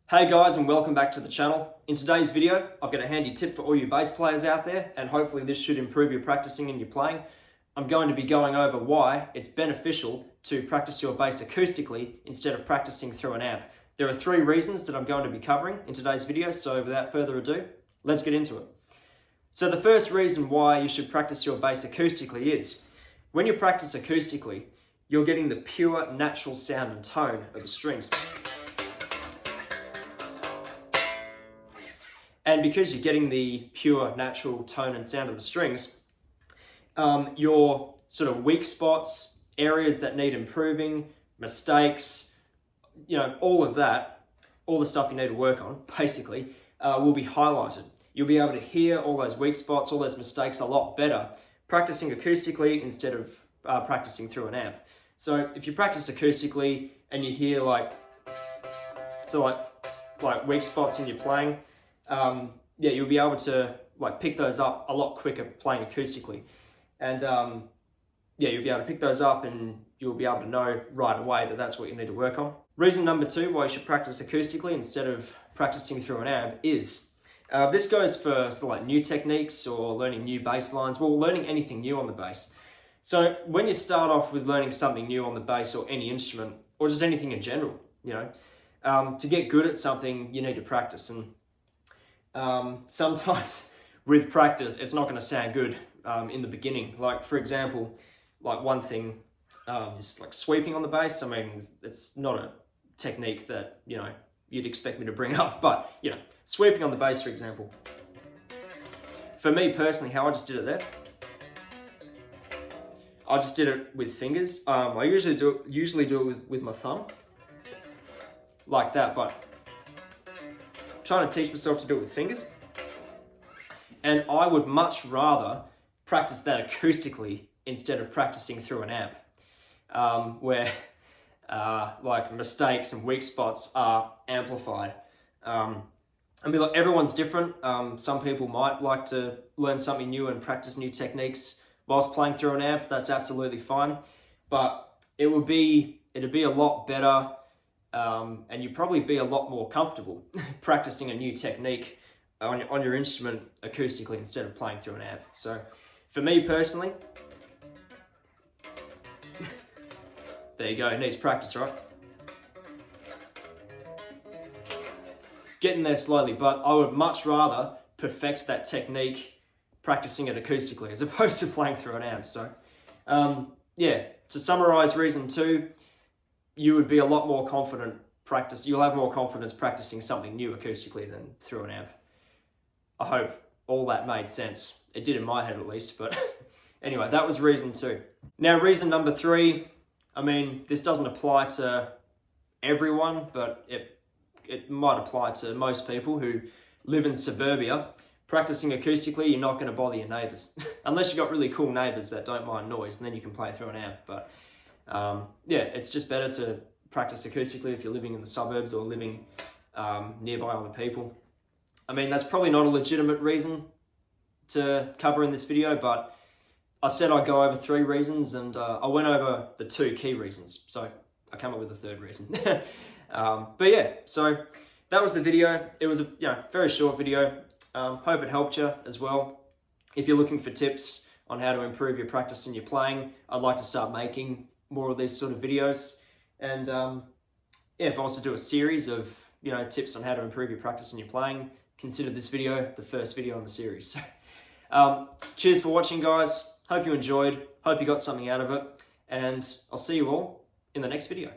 Hey guys, and welcome back to the channel. In today's video, I've got a handy tip for all you bass players out there, and hopefully this should improve your practicing and your playing. I'm going to be going over why it's beneficial to practice your bass acoustically instead of practicing through an amp. There are 3 reasons that I'm going to be covering in today's video, so without further ado, let's get into it. So the first reason why you should practice your bass acoustically is, when you practice acoustically, you're getting the pure natural sound and tone of the strings. And because you're getting the pure natural tone and sound of the strings, your sort of weak spots, areas that need improving, mistakes, all of that, all the stuff you need to work on, basically, will be highlighted. You'll be able to hear all those weak spots, all those mistakes a lot better practicing acoustically instead of practicing through an amp. So if you practice acoustically and you hear like weak spots in your playing, you'll be able to pick those up a lot quicker playing acoustically. And you'll be able to pick those up and you'll be able to know right away that that's what you need to work on. Reason number 2 why you should practice acoustically instead of practicing through an amp is, this goes for new techniques or learning new bass lines, learning anything new on the bass. So when you start off with learning something new on the bass or any instrument, or just anything in general, to get good at something, you need to practice. And sometimes with practice, it's not going to sound good in the beginning. Like, for example, one thing is sweeping on the bass. I mean, it's not a technique that, you'd expect me to bring up, but, sweeping on the bass, for example. For me personally, how I just did it there, I just did it with fingers. I usually do it with my thumb, like that, but trying to teach myself to do it with fingers. And I would much rather practice that acoustically instead of practicing through an amp, where mistakes and weak spots are amplified. Everyone's different. Some people might like to learn something new and practice new techniques whilst playing through an amp. That's absolutely fine, but it'd be a lot better. And you'd probably be a lot more comfortable practicing a new technique on your instrument acoustically instead of playing through an amp. So for me personally, there you go, it needs practice, right? Getting there slowly, but I would much rather perfect that technique practicing it acoustically as opposed to playing through an amp. So to summarize reason 2, you would be a lot more confident you'll have more confidence practicing something new acoustically than through an amp. I hope all that made sense. It did in my head at least, but anyway, that was reason 2. Now, reason number 3, this doesn't apply to everyone, but it might apply to most people who live in suburbia. Practicing acoustically, you're not going to bother your neighbors. Unless you've got really cool neighbors that don't mind noise, and then you can play through an amp. But it's just better to practice acoustically if you're living in the suburbs or living nearby other people. That's probably not a legitimate reason to cover in this video, but I said I'd go over 3 reasons, and I went over the 2 key reasons, so I came up with a 3rd reason. So that was the video. It was a very short video. Hope it helped you as well. If you're looking for tips on how to improve your practice and your playing, I'd like to start making more of these sort of videos. And if I was to do a series of tips on how to improve your practice and your playing, consider this video the first video in the series. Cheers for watching, guys. Hope you enjoyed. Hope you got something out of it. And I'll see you all in the next video.